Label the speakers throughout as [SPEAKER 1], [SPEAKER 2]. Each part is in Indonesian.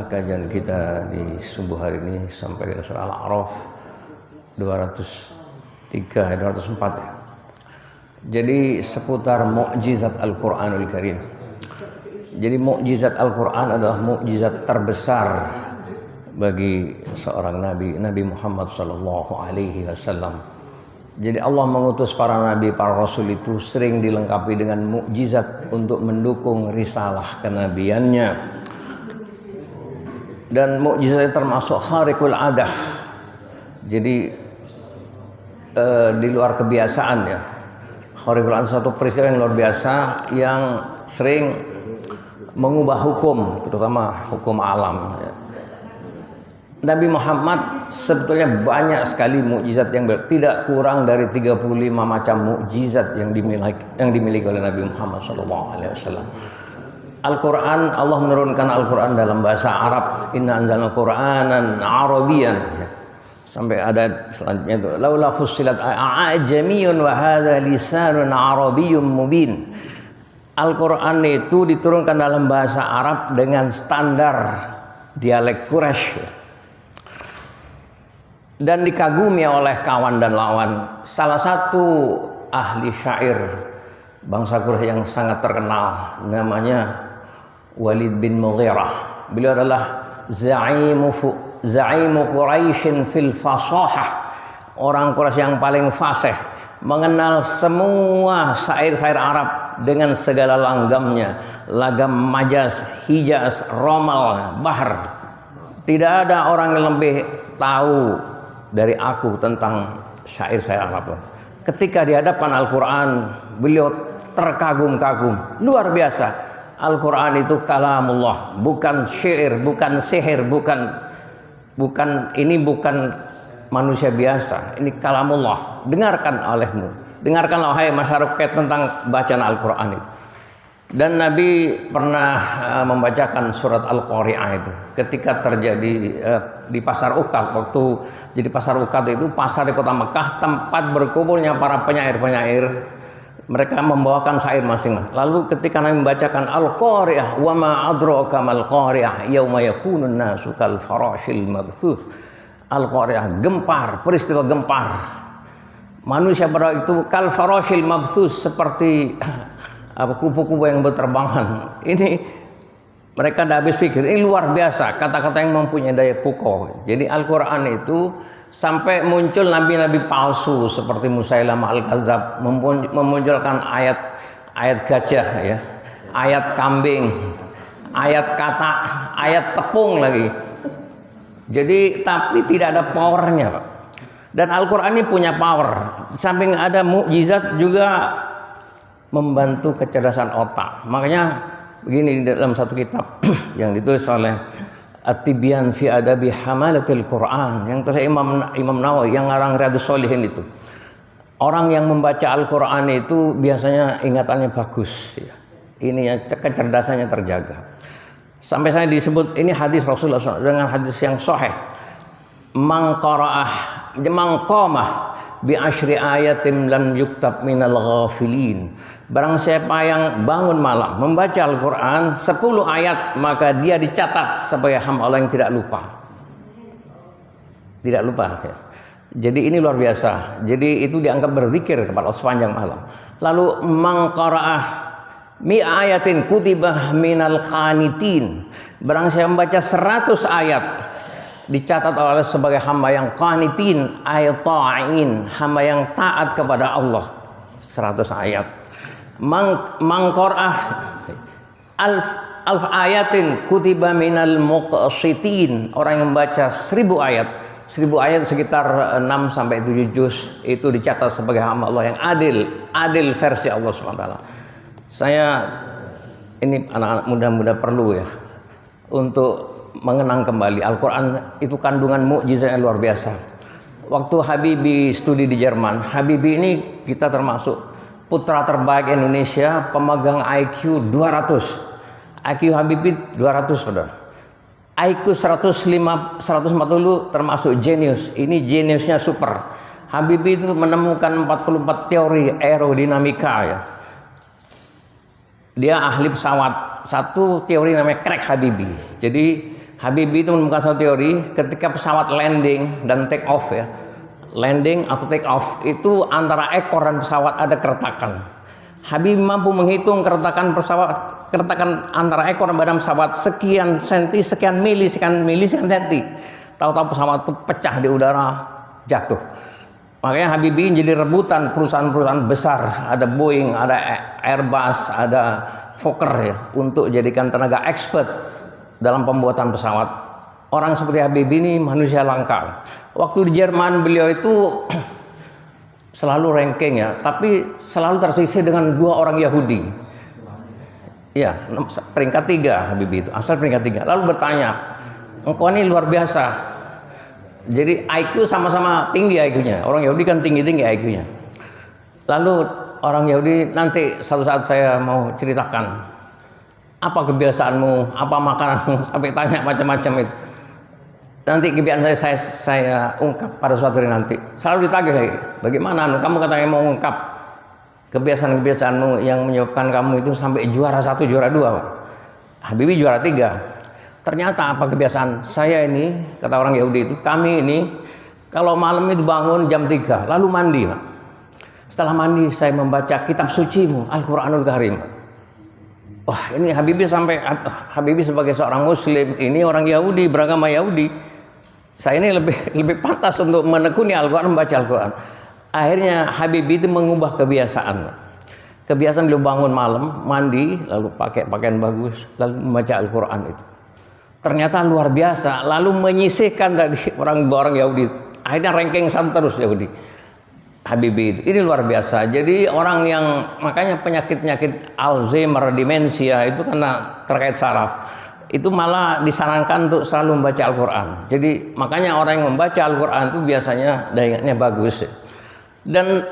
[SPEAKER 1] kajian kita di subuh hari ini sampai ke surah Al-A'raf 203 204 ya. Jadi seputar mukjizat Al-Qur'anul Karim. Jadi mukjizat Al-Qur'an adalah mukjizat terbesar bagi seorang nabi, Nabi Muhammad sallallahu alaihi wasallam. Jadi Allah mengutus para nabi, para rasul itu sering dilengkapi dengan mukjizat untuk mendukung risalah kenabiannya. Dan mukjizat termasuk khariqul adah. Jadi di luar kebiasaan ya. Khariqul adah satu peristiwa yang luar biasa yang sering mengubah hukum, terutama hukum alam ya. Nabi Muhammad sebetulnya banyak sekali mukjizat yang tidak kurang dari 35 macam mukjizat yang dimiliki oleh Nabi Muhammad SAW. Al-Quran, Allah menurunkan Al-Quran dalam bahasa Arab. Inna anzalna Qur'anan Arabiyan. Sampai ada selanjutnya itu. Laula fussilat a'jamiyun wa hadza lisanun arabiyyun mubin. Al-Quran itu diturunkan dalam bahasa Arab dengan standar dialek Quraisy. Dan dikagumi oleh kawan dan lawan. Salah satu ahli syair bangsa Quraisy yang sangat terkenal namanya Walid bin Mughirah. Beliau adalah za'imu Quraisyin fil fasahah. Orang Quraisy yang paling fasih, mengenal semua syair-syair Arab dengan segala langgamnya, lagam majaz, hijaz, romal, bahr. Tidak ada orang yang lebih tahu dari aku tentang syair-syair Arab. Ketika di hadapan Al-Quran, beliau terkagum-kagum, luar biasa. Al-Quran itu kalamullah, bukan syair, bukan sihir, bukan manusia biasa. Ini kalamullah. Dengarkan olehmu, dengarkanlah wahai masyarakat tentang bacaan Al-Quran itu. Dan Nabi pernah membacakan surat Al-Qari'ah itu ketika terjadi di pasar Ukad. Waktu jadi pasar Ukad itu pasar di kota Mekah, tempat berkumpulnya para penyair-penyair. Mereka membawakan syair masing-masing. Lalu ketika Nabi membacakan Al-Qari'ah, wa ma adraka mal qari'ah yauma yakunun nasu kal farashil mabthuth. Al-Qari'ah, gempar, peristiwa gempar. Manusia pada itu kal farashil mabthuth, seperti kupu-kupu yang berterbangan. Ini mereka tidak habis pikir. Ini luar biasa, kata-kata yang mempunyai daya pukul. Jadi Al-Quran itu sampai muncul nabi-nabi palsu seperti Musailamah Al-Kadzab, memunculkan ayat gajah ya, ayat kambing, ayat kata, ayat tepung lagi. Jadi tapi tidak ada powernya, Pak. Dan Al-Quran ini punya power. Di samping ada mukjizat juga membantu kecerdasan otak. Makanya begini di dalam satu kitab yang ditulis oleh At-Tibyan fi Adabi Hamalatil Quran yang tulis Imam Nawawi yang ngarang Riyadhus Shalihin itu. Orang yang membaca Al-Quran itu biasanya ingatannya bagus ya. Ini kecerdasannya terjaga. Sampai saya disebut ini hadis Rasulullah SAW dengan hadis yang sahih. Man qamah bi asyri ayatin lam yuktab minal ghafilin. Barang siapa yang bangun malam membaca Al-Quran 10 ayat, maka dia dicatat sebagai hamba Allah yang tidak lupa. Tidak lupa ya. Jadi ini luar biasa. Jadi itu dianggap berzikir kepada Allah sepanjang malam. Lalu man qara'ah mi ayatin kutibah minal qanitin. Barang siapa membaca 100 ayat, dicatat oleh sebagai hamba yang qanitin, ayat ta'in, hamba yang taat kepada Allah. 100 ayat. Mangqara'ah alf ayatin kutiba minal muqsitin. Orang yang membaca 1000 ayat, 1000 ayat sekitar 6 sampai 7 juz, itu dicatat sebagai hamba Allah yang adil versi Allah SWT. Saya ini anak-anak muda-muda perlu ya untuk mengenang kembali Al-Quran itu kandungan mukjizat yang luar biasa. Waktu Habibie studi di Jerman, Habibie ini kita termasuk putra terbaik Indonesia, pemegang IQ 200. IQ Habibie 200, saudara. IQ 140 termasuk jenius. Ini jeniusnya super. Habibie itu menemukan 44 teori aerodinamika ya. Dia ahli pesawat. Satu teori namanya crack Habibie. Jadi Habibie itu menemukan satu teori, ketika pesawat landing dan take off ya, landing atau take off itu antara ekor dan pesawat ada keretakan. Habibie mampu menghitung keretakan antara ekor dan badan pesawat sekian senti, sekian mili, sekian senti. Tahu-tahu pesawat itu pecah di udara, jatuh. Makanya Habibie jadi rebutan perusahaan-perusahaan besar, ada Boeing, ada Airbus, ada Fokker ya, untuk jadikan tenaga expert dalam pembuatan pesawat. Orang seperti Habibie ini manusia langka. Waktu di Jerman beliau itu selalu ranking ya, tapi selalu tersisih dengan 2 orang Yahudi. Ya, peringkat 3 Habibie itu, asal peringkat 3. Lalu bertanya, engkau ini luar biasa. Jadi IQ sama-sama tinggi IQ-nya. Orang Yahudi kan tinggi-tinggi IQ-nya. Lalu orang Yahudi, nanti suatu saat saya mau ceritakan apa kebiasaanmu, apa makananmu, sampai tanya macam-macam itu. Nanti kebiasaan saya ungkap pada suatu hari nanti. Selalu ditagih lagi. Bagaimana kamu katanya mau ungkap kebiasaan-kebiasaanmu yang menyebabkan kamu itu sampai juara 1, juara 2. Pak. Habibie juara 3. Ternyata apa kebiasaan saya ini, kata orang Yahudi itu, kami ini kalau malam itu bangun jam 3, lalu mandi, Pak. Setelah mandi saya membaca kitab sucimu, Al-Quranul Karim. Wah, ini Habibie sebagai seorang Muslim, ini orang Yahudi, beragama Yahudi. Saya ini lebih pantas untuk menekuni Al-Quran, membaca Al-Quran. Akhirnya Habibie itu mengubah kebiasaan. Kebiasaan beliau bangun malam, mandi, lalu pakai pakaian bagus, lalu membaca Al-Quran itu. Ternyata luar biasa, lalu menyisihkan tadi orang Yahudi. Akhirnya ranking 1 terus Yahudi. Habibie itu. Ini luar biasa. Jadi orang yang makanya penyakit-penyakit Alzheimer, demensia itu karena terkait saraf. Itu malah disarankan untuk selalu membaca Al-Quran. Jadi makanya orang yang membaca Al-Quran itu biasanya daya ingatnya bagus. Dan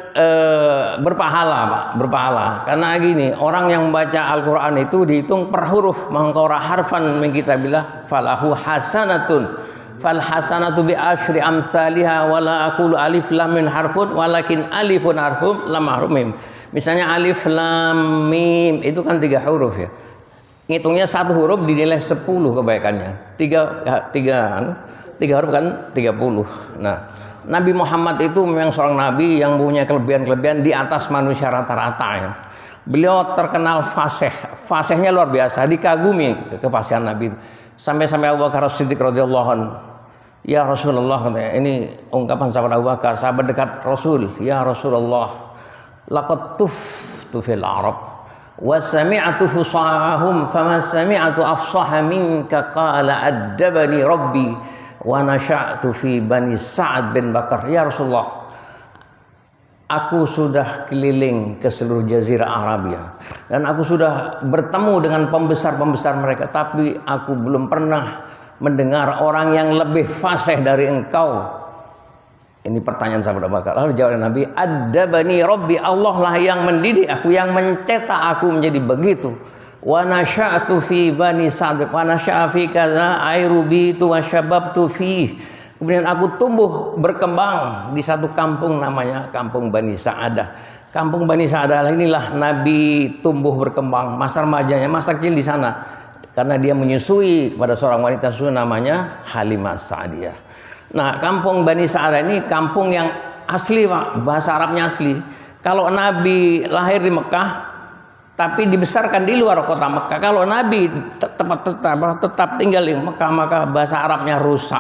[SPEAKER 1] berpahala, Pak, berpahala. Karena gini, orang yang membaca Al-Quran itu dihitung per huruf. Mangkora harfan min kitabillah falahu hasanatun. Fal hasanatu bi asyri amsalihha wala aqulu alif lam mim harfun walakin alifun harfun lam harfun mim. Misalnya alif lam mim itu kan 3 huruf ya. Ngitungnya 1 huruf dinilai 10 kebaikannya. 3 huruf kan 30. Nah, Nabi Muhammad itu memang seorang nabi yang punya kelebihan-kelebihan di atas manusia rata-rata ya. Beliau terkenal fasih. Fasihnya luar biasa, dikagumi kefasihan Nabi itu. Sampai-sampai Abu Bakar Siddiq radhiyallahu anhu, ya Rasulullah, ini ungkapan sahabat Abu Bakar, sahabat dekat Rasul, ya Rasulullah, laqad tuftu fil Arab wa sami'tu fusahahum fama sami'tu afsaha minka qala addabani rabbi wa nasya'tu fi Bani Sa'ad bin Bakar. Ya Rasulullah, aku sudah keliling ke seluruh jazirah Arabia dan aku sudah bertemu dengan pembesar-pembesar mereka, tapi aku belum pernah mendengar orang yang lebih fasih dari engkau. Ini pertanyaan sahabat Abu Bakar. Lalu jawab Nabi, addabani rabbi, Allah lah yang mendidik aku, yang mencetak aku menjadi begitu. Wa nasya'tu fi Bani Sa'd wa nasya'a fi kadza airubitu wa syababtu fi. Kemudian aku tumbuh berkembang di satu kampung namanya kampung Bani Sa'adah. Kampung Bani Sa'adah inilah Nabi tumbuh berkembang, masa remajanya, masa kecil di sana. Karena dia menyusui kepada seorang wanita susu namanya Halimah Sa'diyah. Nah, kampung Bani Sa'adah ini kampung yang asli, Pak, bahasa Arabnya asli. Kalau Nabi lahir di Mekah tapi dibesarkan di luar kota Mekah, kalau Nabi tetap tinggal di Mekah, maka bahasa Arabnya rusak.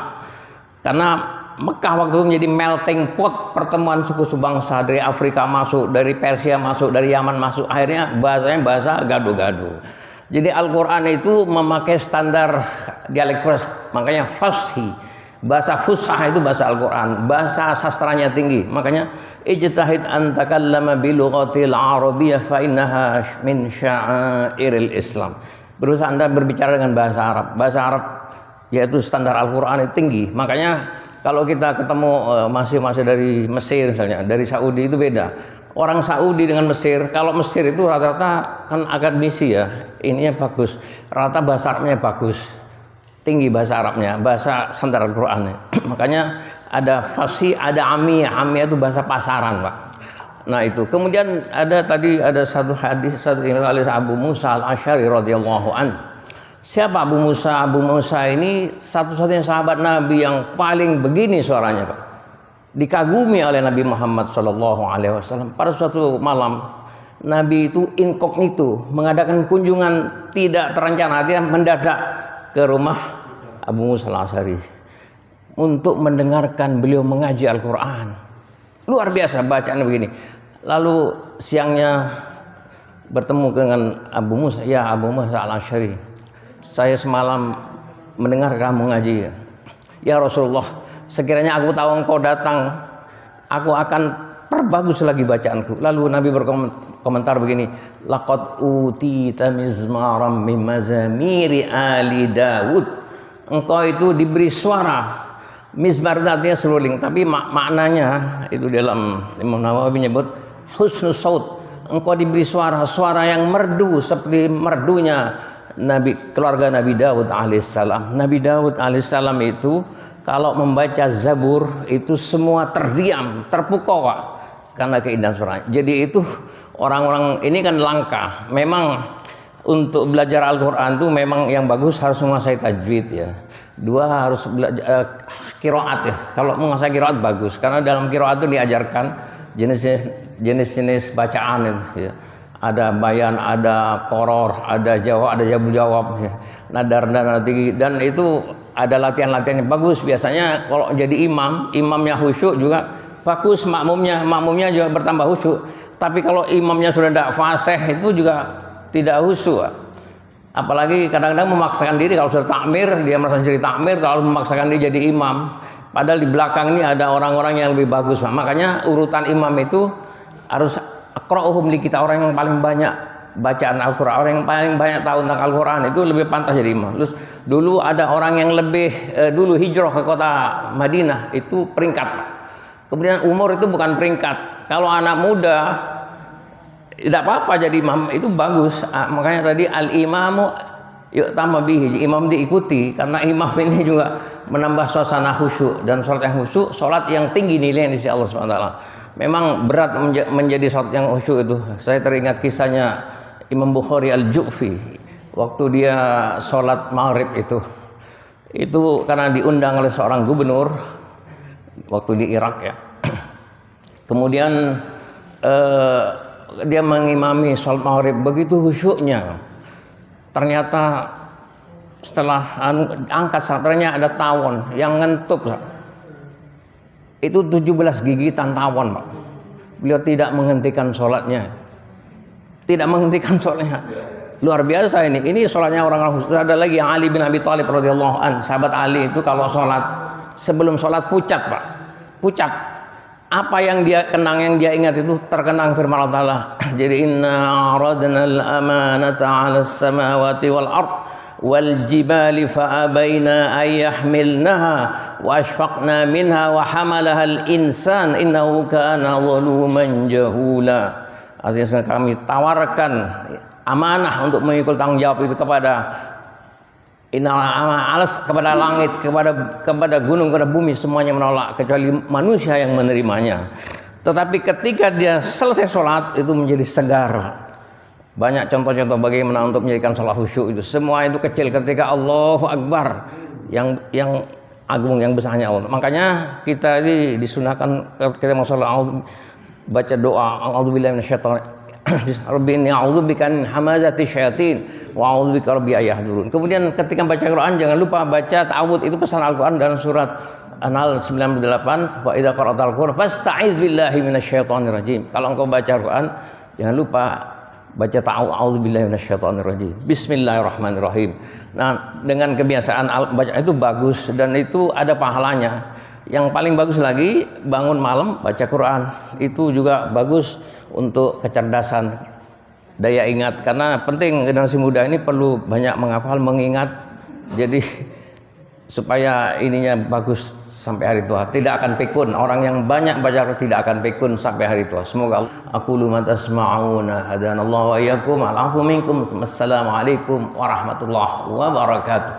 [SPEAKER 1] Karena Mekah waktu itu menjadi melting pot pertemuan suku bangsa, dari Afrika masuk, dari Persia masuk, dari Yaman masuk, akhirnya bahasanya bahasa gado-gado. Jadi Al-Quran itu memakai standar dialektis, makanya fashi, bahasa fusah itu bahasa Al-Quran, bahasa sastranya tinggi. Makanya ijtahid an takallama bi lughatil arabiyyah fa innaha min sya'airil Islam. Berusaha Anda berbicara dengan bahasa Arab. Bahasa Arab yaitu standar Al-Quran itu tinggi. Makanya kalau kita ketemu masih dari Mesir misalnya, dari Saudi itu beda. Orang Saudi dengan Mesir, kalau Mesir itu rata-rata kan akademisi ya, ininya bagus, rata bahasa Arabnya bagus, tinggi bahasa Arabnya, bahasa standar Al-Quran. Makanya ada fasih, ada amiyah. Amiyah itu bahasa pasaran, Pak. Nah itu. Kemudian ada satu hadis, satu oleh Abu Musa al-Asy'ari radhiyallahu an. Siapa Abu Musa? Abu Musa ini satu-satunya sahabat Nabi yang paling begini suaranya, Pak. Dikagumi oleh Nabi Muhammad SAW. Pada suatu malam, Nabi itu inkognito mengadakan kunjungan tidak terencana, dia mendadak ke rumah Abu Musa al-Asy'ari untuk mendengarkan beliau mengaji Al-Quran. Luar biasa bacaan begini. Lalu siangnya bertemu dengan Abu Musa. Ya Abu Musa al-Asy'ari, saya semalam mendengar kamu ngaji. Ya Rasulullah, sekiranya aku tahu engkau datang, aku akan perbagus lagi bacaanku. Lalu Nabi berkomentar begini, laqad utita mizmaram min mazamiri ali Daud. Engkau itu diberi suara. Mizmar artinya seruling, tapi maknanya itu dalam Imam Nawawi menyebut husnus saut. Engkau diberi suara yang merdu seperti merdunya keluarga Nabi Daud alaihissalam. Nabi Daud alaihissalam itu kalau membaca Zabur itu semua terdiam, terpukau, Pak, karena keindahan suaranya. Jadi itu orang-orang ini kan langka. Memang untuk belajar Al-Quran itu memang yang bagus harus menguasai tajwid ya. Dua harus belajar qiraat ya. Kalau menguasai qiraat bagus, karena dalam qiraat itu diajarkan jenis-jenis bacaan itu ya. Ada bayan, ada koror, ada jawab, ada jawab ya. Nadar dan tinggi, dan itu ada latihan-latihan yang bagus. Biasanya kalau jadi imamnya khusyuk juga bagus, makmumnya juga bertambah khusyuk. Tapi kalau imamnya sudah tidak fasih itu juga tidak khusyuk. Apalagi kadang-kadang memaksakan diri, kalau sudah takmir dia merasa jadi takmir, kalau memaksakan diri jadi imam. Padahal di belakang ini ada orang-orang yang lebih bagus. Makanya urutan imam itu harus aqra'uhum li kita, orang yang paling banyak bacaan Al-Quran, orang yang paling banyak tahu tentang Al-Quran itu lebih pantas jadi imam. Terus dulu ada orang yang lebih dulu hijrah ke kota Madinah itu peringkat. Kemudian umur itu bukan peringkat. Kalau anak muda tidak apa-apa jadi imam, itu bagus. Makanya tadi al-imamu yu'tamma bihi, imam diikuti, karena imam ini juga menambah suasana khusyuk, dan sholat yang khusyuk, sholat yang tinggi nilainya di sisi Allah SWT. Memang berat menjadi sholat yang khusyuk itu. Saya teringat kisahnya Imam Bukhari al-Ju'fi waktu dia sholat maghrib itu karena diundang oleh seorang gubernur waktu di Irak ya. Kemudian dia mengimami sholat maghrib, begitu khusyuknya. Ternyata setelah angkat satranya ada tawon yang ngentup. Itu 17 gigitan tawon, Pak. Beliau tidak menghentikan sholatnya. Tidak menghentikan sholatnya. Luar biasa ini. Ini sholatnya orang-orang khusus. Ada lagi yang Ali bin Abi Thalib radhiyallahu an. Sahabat Ali itu kalau sholat, sebelum sholat pucat, Pak. Pucat. Apa yang dia kenang, yang dia ingat itu terkenang firman Allah Ta'ala. Jadi inna aradna al-amanata 'ala as-samawati wal ard wal jibali fa abaina ay yahmilnaha wa ashfaqna minha wa hamalaha al-insan innahu kana zaluman jahula. Artinya kami tawarkan amanah untuk mengikul tanggung jawab itu kepada alas, kepada langit, kepada gunung, kepada bumi, semuanya menolak kecuali manusia yang menerimanya. Tetapi ketika dia selesai sholat itu menjadi segar. Banyak contoh-contoh bagaimana untuk menjadikan sholat khusyuk itu. Semua itu kecil ketika Allahu Akbar, yang agung, yang besarnya Allah. Makanya kita ini disunahkan ketika mau sholat baca doa a'udzubillahi minasyaitonir Rabbi inni a'udzubika min hamazati syayatin wa a'udzubika rabbi ayahdurun. Kemudian ketika baca Quran jangan lupa baca ta'awudz, itu pesan Al-Quran dalam surat An-Nahl 98, wa idza qara'tal Qur'an fasta'iz billahi minasyaitonir rajim. Kalau engkau baca Quran jangan lupa baca a'udzubillahi minasyaitonir rajim. Bismillahirrahmanirrahim. Nah, dengan kebiasaan bacaan itu bagus dan itu ada pahalanya. Yang paling bagus lagi bangun malam baca Quran. Itu juga bagus untuk kecerdasan, daya ingat, karena penting generasi muda ini perlu banyak menghafal, mengingat, jadi supaya ininya bagus sampai hari tua, tidak akan pikun. Orang yang banyak baca tidak akan pikun sampai hari tua. Semoga aku ma tasma'una hadanallahu wa iyyakum al'afu minkum. Wassalamualaikum warahmatullahi wabarakatuh.